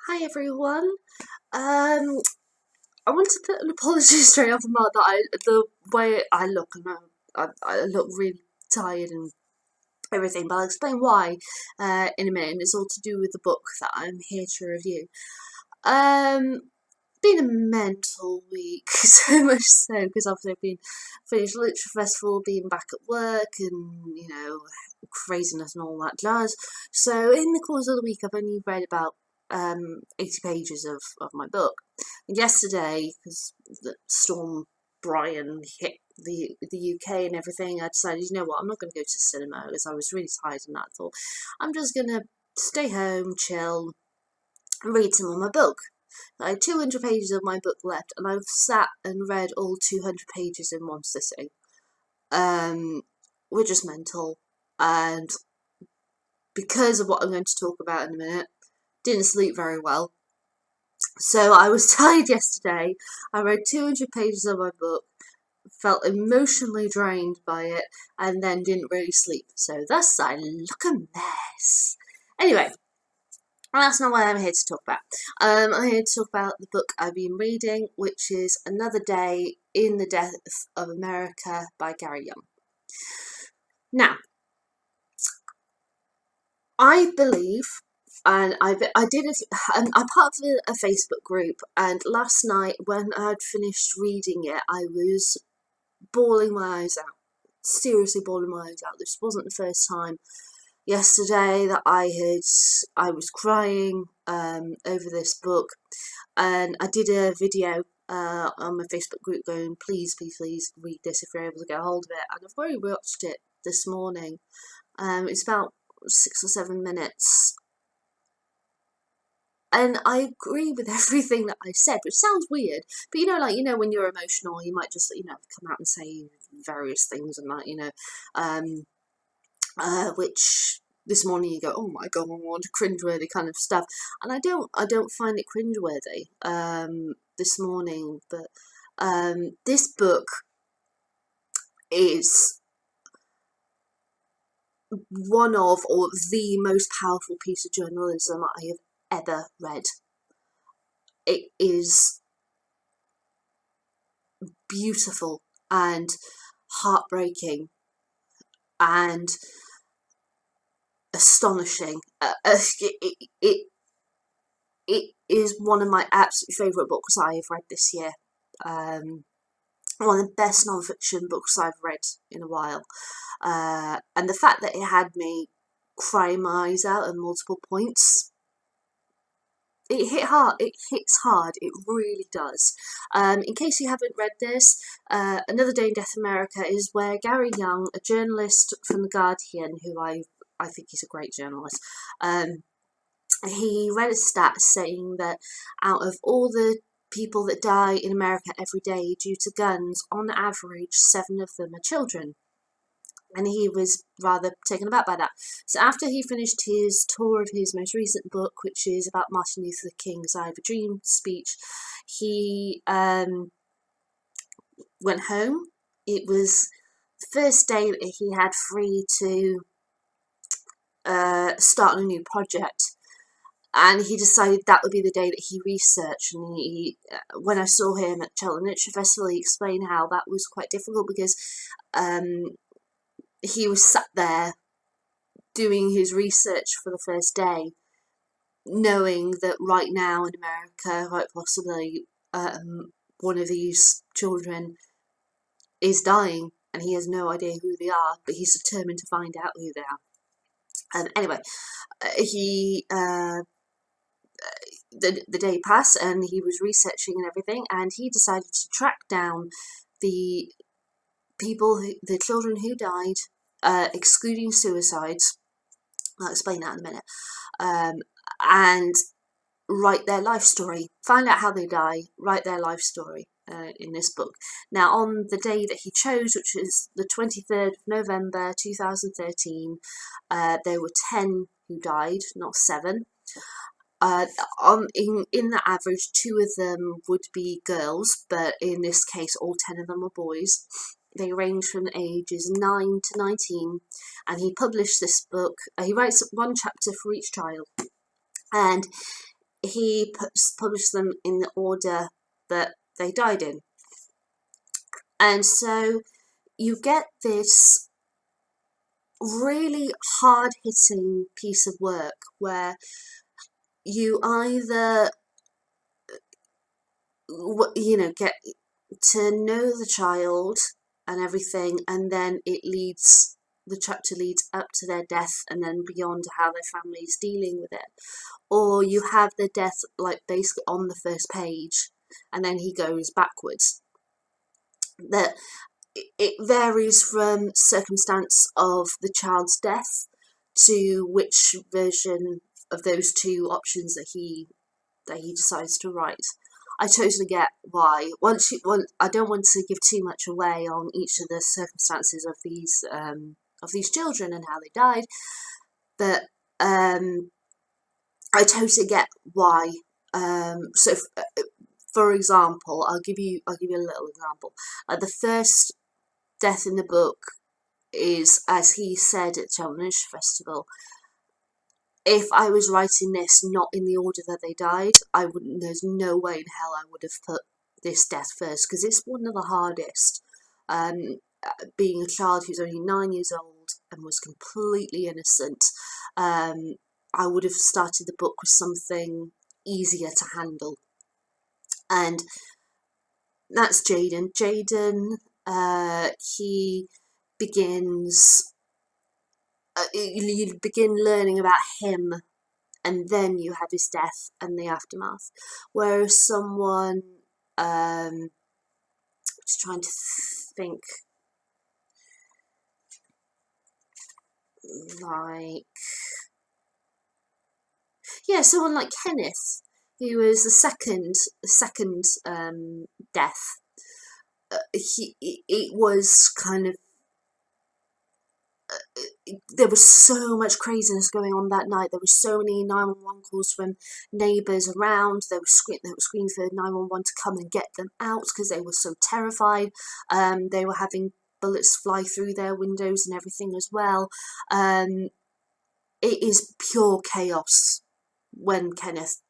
Hi everyone. I want to put an apology straight off the bat that the way I look, and I look really tired and everything, but I'll explain why in a minute. And it's all to do with the book that I'm here to review. Been a mental week, so much so because obviously I've been finished literature festival, being back at work, and craziness and all that jazz. So in the course of the week, I've only read about 80 pages of my book. And yesterday, because the storm Brian hit the UK and everything, I decided, you know what, I'm not going to go to cinema because I was really tired, and I thought I'm just going to stay home, chill, and read some of my book. I had 200 pages of my book left, and I've sat and read all 200 pages in one sitting. Which is mental, and because of what I'm going to talk about in a minute, didn't sleep very well. So I was tired yesterday. I read 200 pages of my book, felt emotionally drained by it, and then didn't really sleep. So thus I look a mess. Anyway, that's not what I'm here to talk about. I'm here to talk about the book I've been reading, which is Another Day in the Death of America by Gary Younge. Now, I believe, and I'm part of a Facebook group, and last night when I'd finished reading it, I was bawling my eyes out. Seriously bawling my eyes out. This wasn't the first time yesterday that I was crying over this book, and I did a video on my Facebook group going, please read this if you're able to get a hold of it, and I've already watched it this morning. It's about 6 or 7 minutes, and I agree with everything that I said, which sounds weird, but when you're emotional, you might just come out and say various things and that, which this morning you go, oh my god, cringeworthy kind of stuff, and I don't find it cringeworthy this morning, but this book is one of, or the most powerful piece of journalism I have ever read. It is beautiful and heartbreaking and astonishing. It is one of my absolute favourite books I have read this year. One of the best non-fiction books I've read in a while. And the fact that it had me crying my eyes out at multiple points, it hits hard, it really does. In case you haven't read this, Another Day in Death America is where Gary Younge, a journalist from The Guardian, who I think he's a great journalist, he read a stat saying that out of all the people that die in America every day due to guns, on average 7 of them are children. And he was rather taken aback by that. So after he finished his tour of his most recent book, which is about Martin Luther King's I Have a Dream speech, he went home. It was the first day that he had free to start a new project. And he decided that would be the day that he researched. And when I saw him at Cheltenham Literature Festival, he explained how that was quite difficult because he was sat there doing his research for the first day, knowing that right now in America, quite possibly, one of these children is dying, and he has no idea who they are, but he's determined to find out who they are. Anyway, the day passed, and he was researching and everything, and he decided to track down the children who died, excluding suicides. I'll explain that in a minute. And write their life story, find out how they die, write their life story in this book. Now, on the day that he chose, which is the 23rd of November 2013, there were 10 who died, not 7. In the average, 2 of them would be girls, but in this case, all 10 of them were boys. They range from ages 9 to 19, and he published this book. He writes 1 chapter for each child, and he published them in the order that they died in. And so you get this really hard-hitting piece of work where you either, get to know the child and everything, and then the chapter leads up to their death and then beyond how their family is dealing with it. Or you have the death like basically on the first page and then he goes backwards. That it varies from circumstance of the child's death to which version of those two options that he decides to write. I totally get why. I don't want to give too much away on each of the circumstances of these children and how they died, but I totally get why. So, for example, I'll give you a little example. The first death in the book is, as he said at the Cheltenham Literature Festival, if I was writing this not in the order that they died, there's no way in hell I would have put this death first, because it's one of the hardest. Being a child who's only 9 years old and was completely innocent, I would have started the book with something easier to handle. And that's Jaden. Jaden, he begins, you begin learning about him, and then you have his death and the aftermath. Whereas someone, just trying to think, someone like Kenneth, who was the second death. It was kind of, there was so much craziness going on that night. There were so many 911 calls from neighbours around. They were screaming for 911 to come and get them out because they were so terrified. They were having bullets fly through their windows and everything as well. It is pure chaos when Kenneth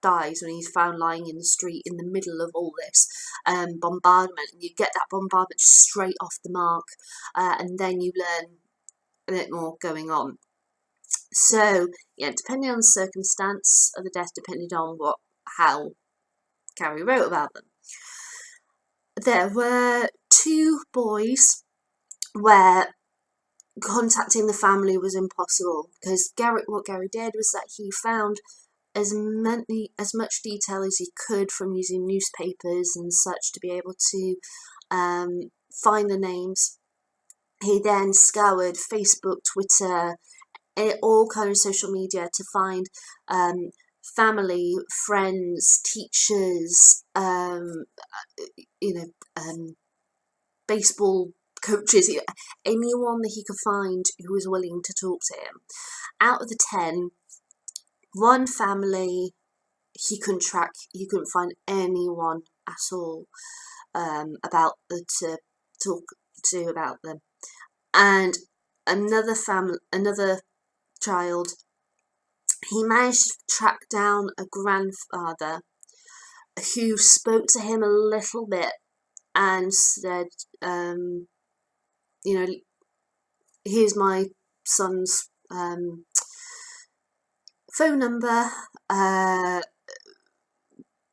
dies, when he's found lying in the street in the middle of all this bombardment, and you get that bombardment straight off the mark, and then you learn a bit more going on. So yeah, depending on the circumstance of the death, depending on how Gary wrote about them. There were 2 boys where contacting the family was impossible, because what Gary did was that he found as much detail as he could from using newspapers and such to be able to find the names. He then scoured Facebook, Twitter, all kind of social media to find family, friends, teachers, baseball coaches, anyone that he could find who was willing to talk to him. Out of the 10, one family he couldn't find anyone at all to talk to about them. And another child, he managed to track down a grandfather who spoke to him a little bit and said, here's my son's phone number,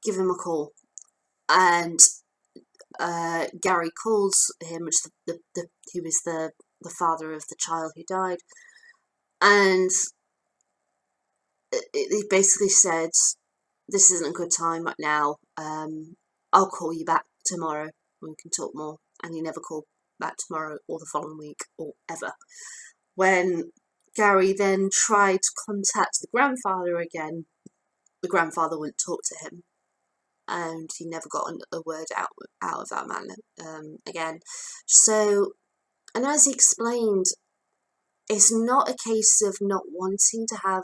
give him a call. And Gary calls him, which he was the father of the child who died, and he basically said, this isn't a good time right now, I'll call you back tomorrow and we can talk more. And he never called back tomorrow or the following week or ever. When Gary then tried to contact the grandfather again, the grandfather wouldn't talk to him, and he never got a word out of that man again. So, and as he explained, it's not a case of not wanting to have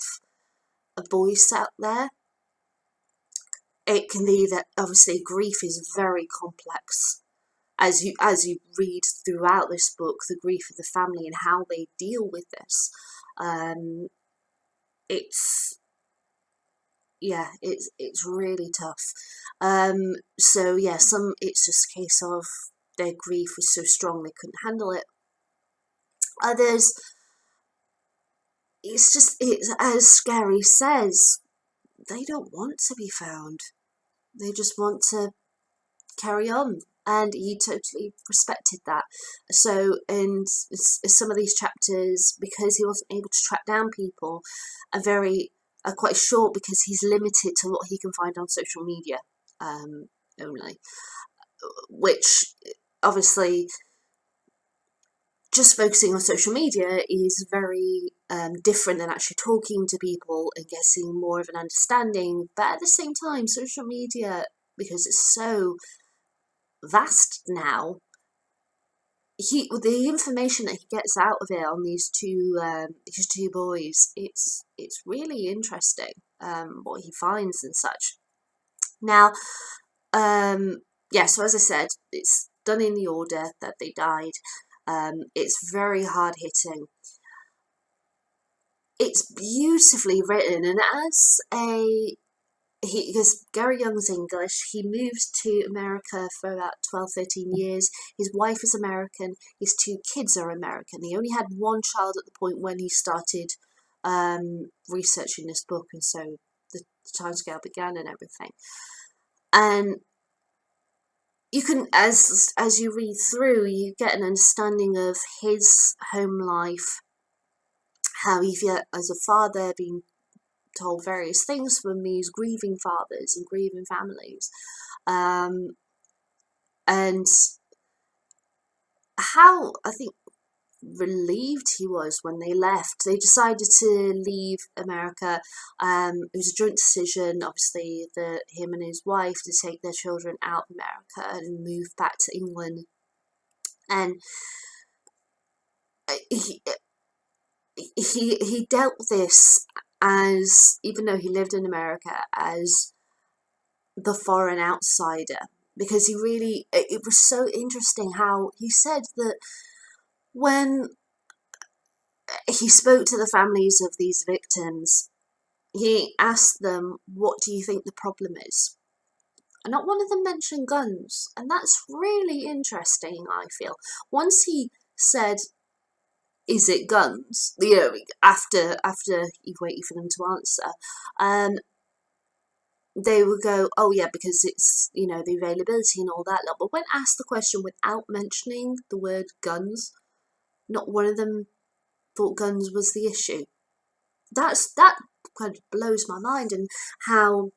a voice out there. It can be that obviously grief is very complex. As you read throughout this book, the grief of the family and how they deal with this, yeah, it's really tough. So yeah, some it's just a case of their grief was so strong they couldn't handle it. Others, it's as Gary says, they don't want to be found. They just want to carry on, and he totally respected that. So in some of these chapters, because he wasn't able to track down people, are quite short because he's limited to what he can find on social media only, which obviously just focusing on social media is very different than actually talking to people and getting more of an understanding. But at the same time, social media, because it's so vast now, the information that he gets out of it on these two boys, it's really interesting what he finds and such. Now, yeah, so as I said, it's done in the order that they died. It's very hard hitting. It's beautifully written, and as because Gary Younge's English, he moved to America for about 12, 13 years. His wife is American, his two kids are American. He only had one child at the point when he started researching this book, and so the timescale began and everything. And you can, as you read through, you get an understanding of his home life, how he, as a father, being told various things from these grieving fathers and grieving families, and how, I think, relieved he was when they left. They decided to leave America. It was a joint decision, obviously, that him and his wife, to take their children out of America and move back to England. And he dealt with this as, even though he lived in America, as the foreign outsider, because he really, it was so interesting how he said that when he spoke to the families of these victims, he asked them, what do you think the problem is? And not one of them mentioned guns, and that's really interesting, I feel. Once he said, is it guns? You know, after he waited for them to answer, they would go, oh yeah, because it's, you know, the availability and all that. But when asked the question without mentioning the word guns, not one of them thought guns was the issue. That kind of blows my mind, and how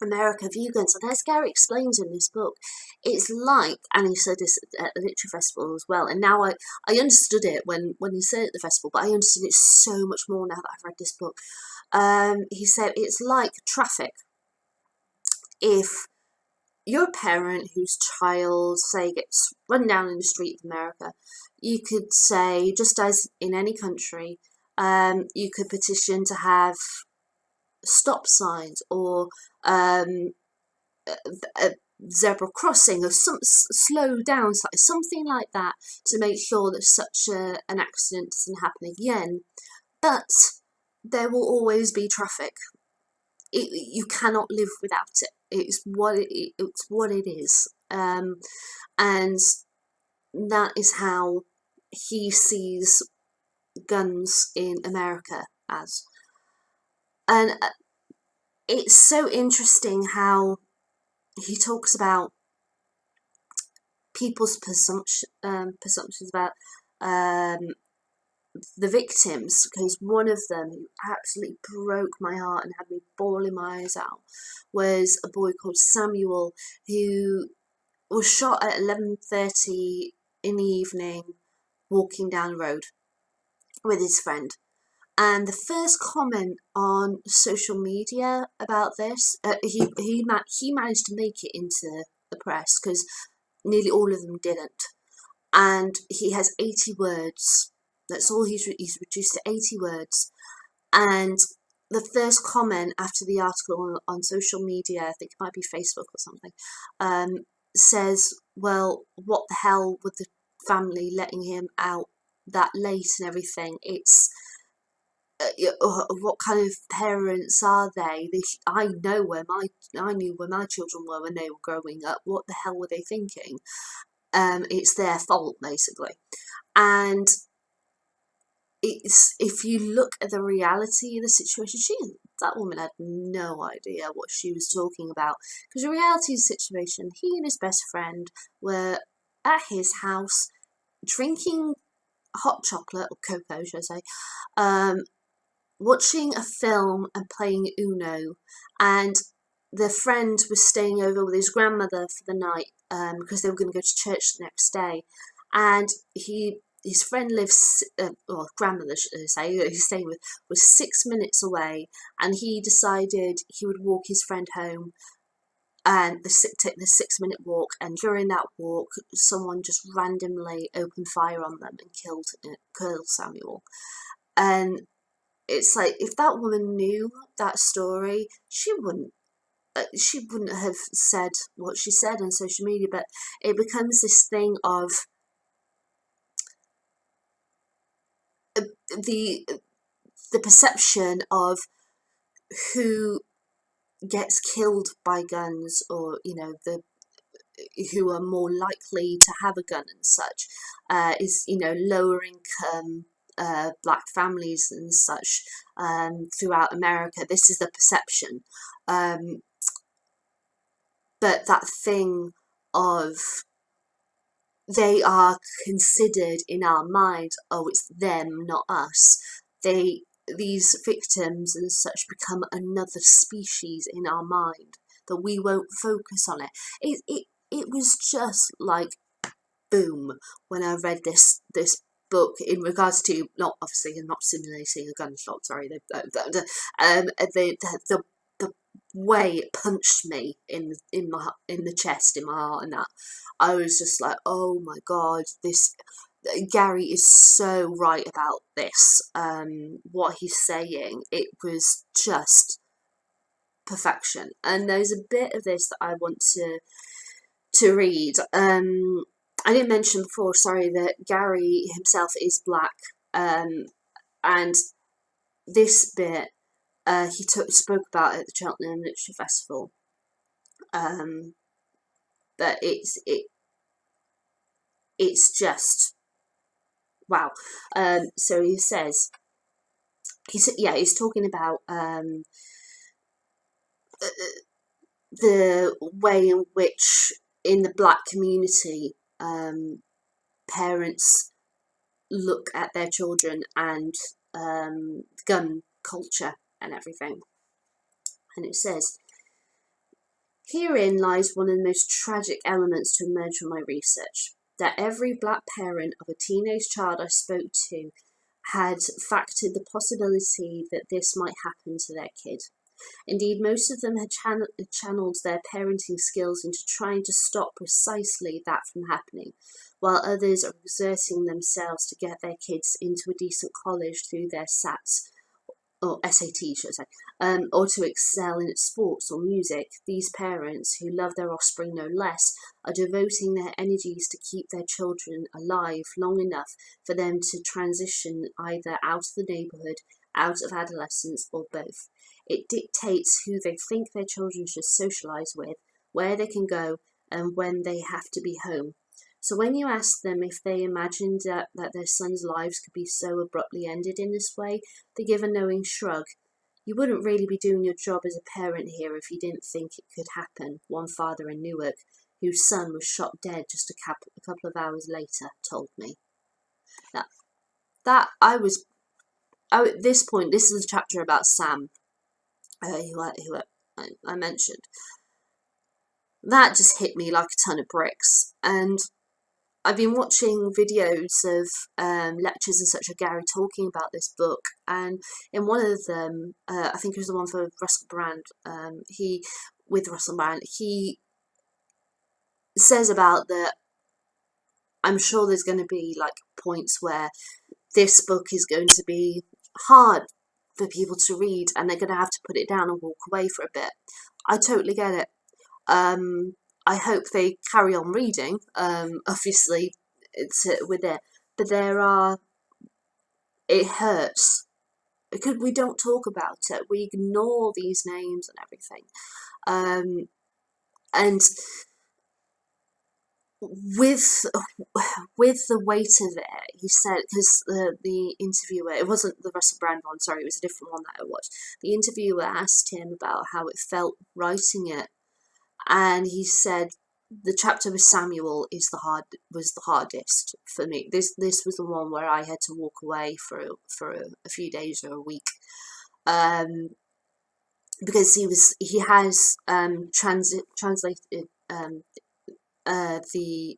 America view guns. And as Gary explains in this book, it's like, and he said this at the Literary Festival as well, and now I understood it when he said it at the festival, but I understood it so much more now that I've read this book. He said it's like traffic. If you're a parent whose child, say, gets run down in the street of America, you could say, just as in any country, you could petition to have stop signs or a zebra crossing or some slow down sign, something like that, to make sure that such an accident doesn't happen again. But there will always be traffic. You cannot live without it. It's what it is, and that is how he sees guns in America as. And it's so interesting how he talks about people's presumptions about the victims, because one of them who absolutely broke my heart and had me bawling my eyes out was a boy called Samuel, who was shot at 11:30 in the evening walking down the road with his friend. And the first comment on social media about this, he managed to make it into the press, because nearly all of them didn't. And he has 80 words. That's all he's reduced to 80 words. And the first comment after the article on social media, I think it might be Facebook or something, says, well, what the hell with the family letting him out that late and everything? It's what kind of parents are they? I know I knew where my children were when they were growing up. What the hell were they thinking? It's their fault, basically. And it's, if you look at the reality of the situation, that woman had no idea what she was talking about. Because the reality of the situation, he and his best friend were at his house drinking hot chocolate, or cocoa, should I say, watching a film and playing Uno, and the friend was staying over with his grandmother for the night because they were going to go to church the next day, and his friend lives, or grandmother should I say, he's staying with, was 6 minutes away, and he decided he would walk his friend home and take the 6 minute walk, and during that walk someone just randomly opened fire on them and killed Samuel. And it's like, if that woman knew that story, she wouldn't have said what she said on social media. But it becomes this thing of the perception of who gets killed by guns, or who are more likely to have a gun and such, is lower income black families and such throughout America. This is the perception, but that thing of, they are considered in our mind, oh, it's them, not us. These victims and such become another species in our mind, that we won't focus on it. It was just like boom when I read this book in regards to, not simulating a gunshot. Sorry, the way it punched me in the chest, in my heart, and that I was just like, oh my god, Gary is so right about this. What he's saying, it was just perfection. And there's a bit of this that I want to read. I didn't mention before, sorry, that Gary himself is black, and this bit he spoke about at the Cheltenham Literature Festival. But it's just wow. So he says, he's talking about the way in which in the black community parents look at their children, and gun culture and everything. And it says, herein lies one of the most tragic elements to emerge from my research, that every black parent of a teenage child I spoke to had factored the possibility that this might happen to their kid. Indeed, most of them had channeled their parenting skills into trying to stop precisely that from happening, while others are exerting themselves to get their kids into a decent college through their SATs, or SAT, should I say, or to excel in sports or music. These parents, who love their offspring no less, are devoting their energies to keep their children alive long enough for them to transition either out of the neighbourhood, out of adolescence, or both. It dictates who they think their children should socialise with, where they can go, and when they have to be home. So when you ask them if they imagined that their sons' lives could be so abruptly ended in this way, they give a knowing shrug. You wouldn't really be doing your job as a parent here if you didn't think it could happen, one father in Newark, whose son was shot dead just a couple of hours later, told me. Now, at this point, this is a chapter about Sam, who I mentioned. That just hit me like a ton of bricks. And I've been watching videos of lectures and such of Gary talking about this book, and in one of them, I think it was the one for Russell Brand, he says about that, I'm sure there's going to be like points where this book is going to be hard for people to read, and they're going to have to put it down and walk away for a bit. I totally get it. I hope they carry on reading. Obviously, it's with it, but it hurts because we don't talk about it. We ignore these names and everything. And with the weight of it, he said, because the interviewer, it wasn't the Russell Brand one, sorry, it was a different one that I watched. The interviewer asked him about how it felt writing it, and he said the chapter with Samuel was the hardest for me. This was the one where I had to walk away for a few days or a week, because he has translated the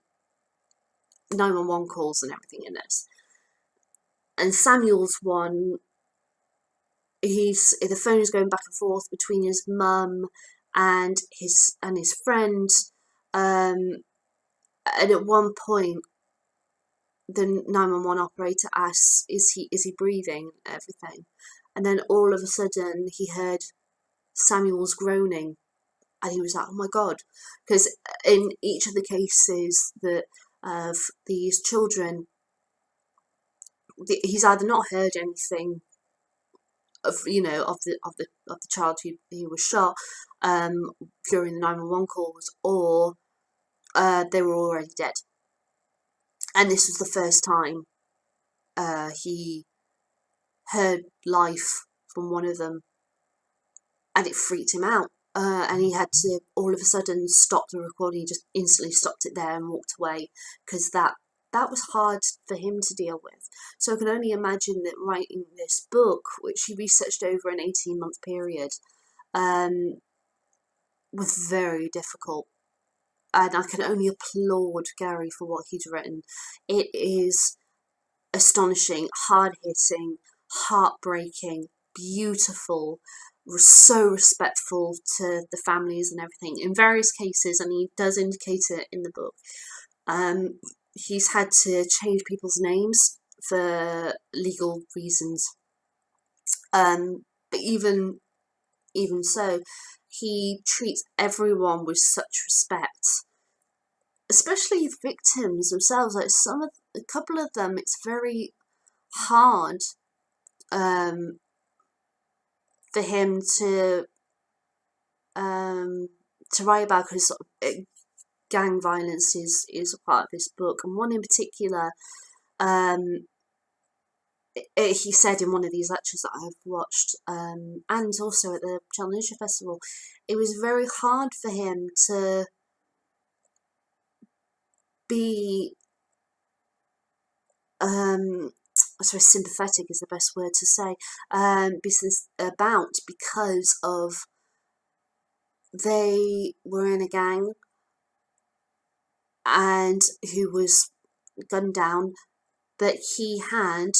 911 calls and everything in this. And Samuel's one, the phone is going back and forth between his mum and his friend, and at one point the 911 operator asks, is he breathing and everything, and then all of a sudden he heard Samuel's groaning, and he was like, oh my god, because in each of the cases that of these children, he's either not heard anything of the child who was shot during the 911 calls, or they were already dead. And this was the first time he heard life from one of them, and it freaked him out. And he had to all of a sudden stop the recording. He just instantly stopped it there and walked away, because that was hard for him to deal with. So I can only imagine that writing this book, which he researched over an 18-month period, was very difficult. And I can only applaud Gary for what he's written. It is astonishing, hard-hitting, heartbreaking, beautiful, so respectful to the families and everything in various cases, and he does indicate it in the book. He's had to change people's names for legal reasons, but even so, he treats everyone with such respect, especially the victims themselves. Like a couple of them, it's very hard for him to write about, because gang violence is a part of this book. And one in particular, he said in one of these lectures that I've watched, and also at the Challenger Festival, it was very hard for him to be sorry, sympathetic is the best word to say, because of they were in a gang and who was gunned down, but he had,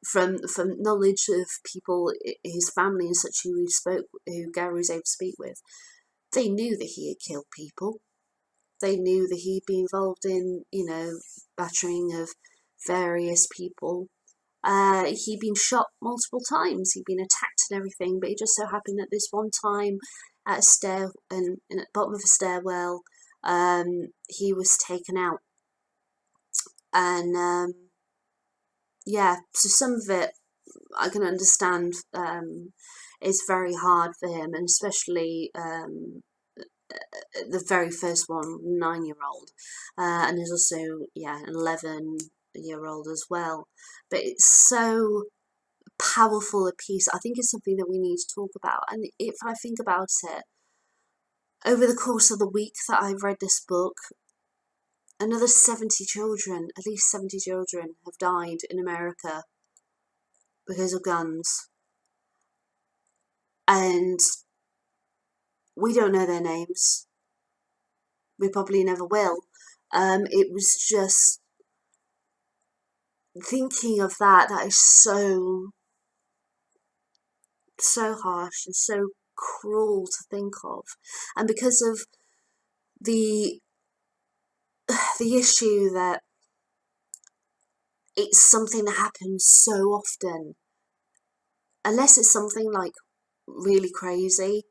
from knowledge of people, his family and such, who Gary was able to speak with, they knew that he had killed people. They knew that he'd been involved in, battering of various people. He'd been shot multiple times. He'd been attacked and everything, but it just so happened that this one time at the bottom of a stairwell, he was taken out. And so some of it I can understand is very hard for him, and especially the very first one, 9-year-old, and there's also an 11-year-old as well. But it's so powerful a piece. I think it's something that we need to talk about. And if I think about it, over the course of the week that I've read this book, another 70 children, at least 70 children, have died in America because of guns. And we don't know their names. We probably never will. It was just thinking of that is so harsh and so cruel to think of. And because of the issue that it's something that happens so often, unless it's something like really crazy,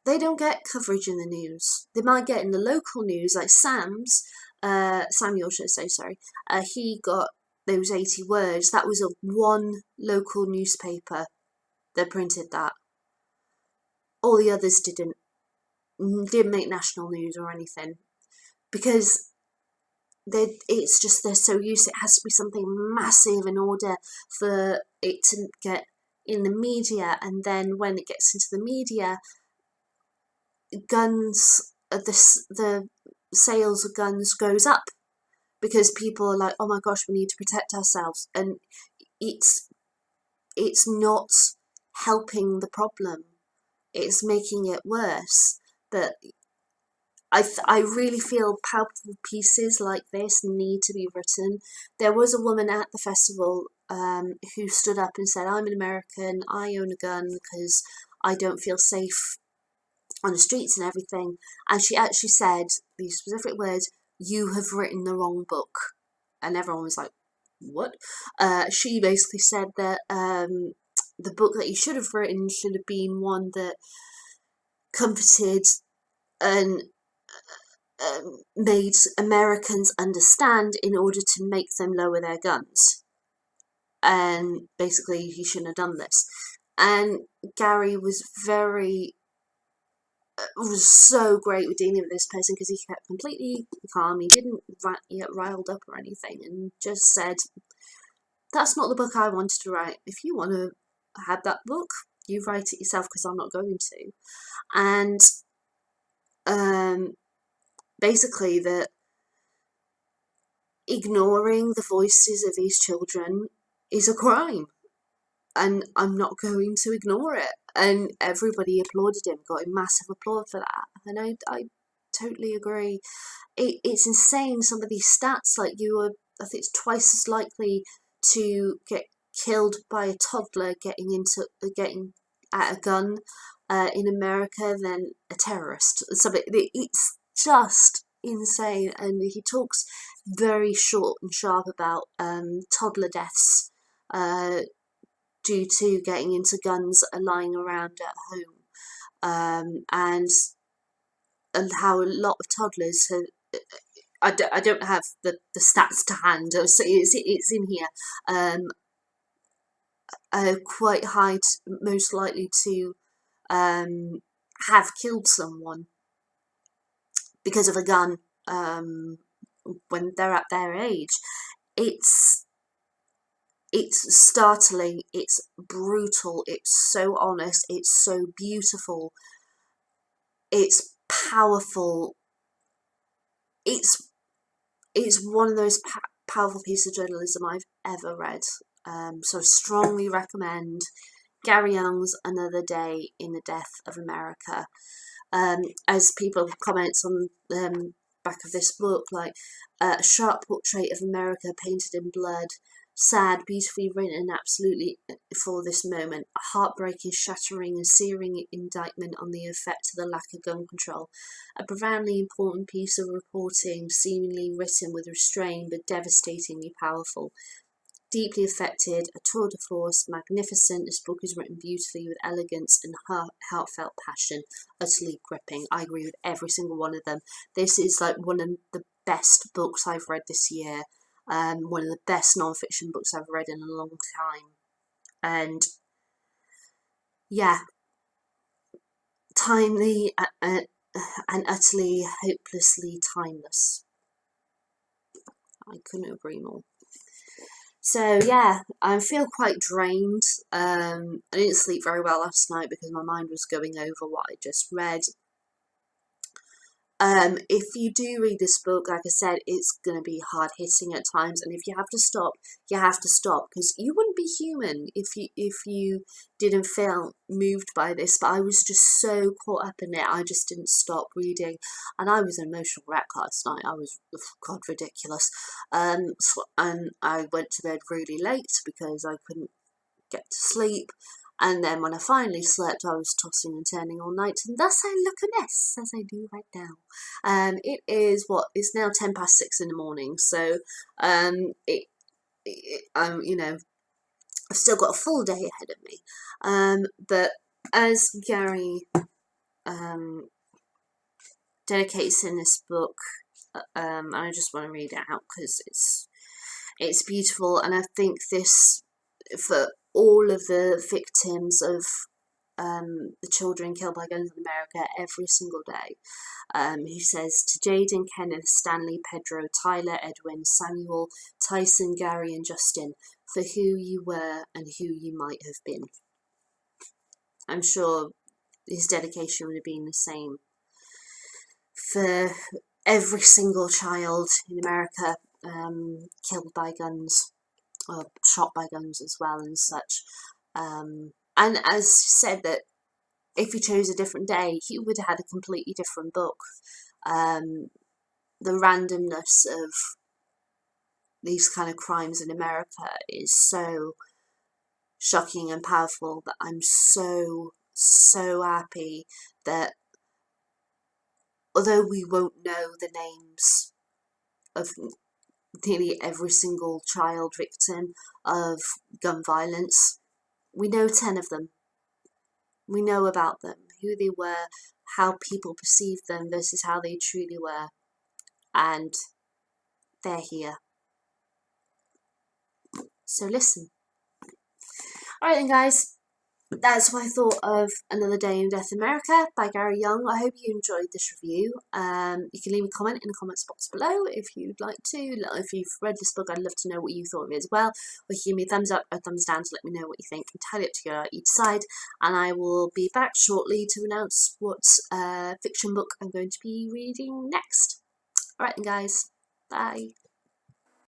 they don't get coverage in the news. They might get in the local news, like Samuel should I say, sorry. He got those 80 words, that was a one local newspaper that printed that. All the others didn't make national news or anything, because it's just they're so used. It has to be something massive in order for it to get in the media, and then when it gets into the media, guns, the sales of guns goes up, because people are like, oh my gosh, we need to protect ourselves, and it's not helping the problem, it's making it worse. But I really feel powerful pieces like this need to be written. There was a woman at the festival who stood up and said, I'm an American, I own a gun because I don't feel safe on the streets and everything. And she actually said these specific words, you have written the wrong book. And everyone was like, what? She basically said that the book that you should have written should have been one that comforted and made Americans understand in order to make them lower their guns. And basically, he shouldn't have done this. And Gary was so great with dealing with this person, because he kept completely calm. He didn't get riled up or anything, and just said, that's not the book I wanted to write. If you want to have that book, you write it yourself, because I'm not going to. And basically, that ignoring the voices of these children is a crime, and I'm not going to ignore it. And everybody applauded him, got a massive applaud for that, and I totally agree. It's insane, some of these stats, like I think it's twice as likely to get killed by a toddler getting at a gun in America than a terrorist. So it's just insane. And he talks very short and sharp about toddler deaths due to getting into guns lying around at home, and how a lot of toddlers have, I don't have the stats to hand, so it's in here, quite high, most likely to have killed someone because of a gun when they're at their age. It's startling, it's brutal, it's so honest, it's so beautiful, it's powerful. It's one of those powerful pieces of journalism I've ever read. So I strongly recommend Gary Younge's Another Day in the Death of America. As people comment on the back of this book, like a sharp portrait of America painted in blood, sad, beautifully written, absolutely for this moment, a heartbreaking, shattering and searing indictment on the effect of the lack of gun control, a profoundly important piece of reporting, seemingly written with restraint but devastatingly powerful. Deeply affected, a tour de force, magnificent. This book is written beautifully with elegance and heartfelt passion, utterly gripping. I agree with every single one of them. This is like one of the best books I've read this year. One of the best non-fiction books I've read in a long time. And yeah, timely and utterly, hopelessly timeless. I couldn't agree more. So yeah, I feel quite drained. I didn't sleep very well last night because my mind was going over what I just read. If you do read this book, like I said, it's going to be hard hitting at times, and if you have to stop, you have to stop, because you wouldn't be human if you didn't feel moved by this. But I was just so caught up in it, I just didn't stop reading, and I was an emotional wreck last night. I was, God, ridiculous. And I went to bed really late because I couldn't get to sleep. And then when I finally slept, I was tossing and turning all night, and thus I look a mess, as I do right now. It's now 6:10 in the morning, so you know, I've still got a full day ahead of me. But as Gary dedicates in this book, I just want to read it out because It's beautiful, and I think this, for all of the victims of the children killed by guns in America every single day, who says to Jaden, Kenneth, Stanley, Pedro, Tyler, Edwin, Samuel, Tyson, Gary and Justin, for who you were and who you might have been. I'm sure his dedication would have been the same for every single child in America killed by guns, or shot by guns as well and such. And as said, that if he chose a different day, he would have had a completely different book. The randomness of these kind of crimes in America is so shocking and powerful that I'm so happy that, although we won't know the names of nearly every single child victim of gun violence, we know 10 of them. We know about them, who they were, how people perceived them versus how they truly were, and they're here. So listen. Alright then guys, that's what I thought of Another Day in Death America by Gary Younge. I hope you enjoyed this review. You can leave a comment in the comments box below if you'd like to. If you've read this book, I'd love to know what you thought of it as well. Or you can give me a thumbs up or a thumbs down to let me know what you think. Entirely up to you on each side. And I will be back shortly to announce what fiction book I'm going to be reading next. Alright then guys, bye.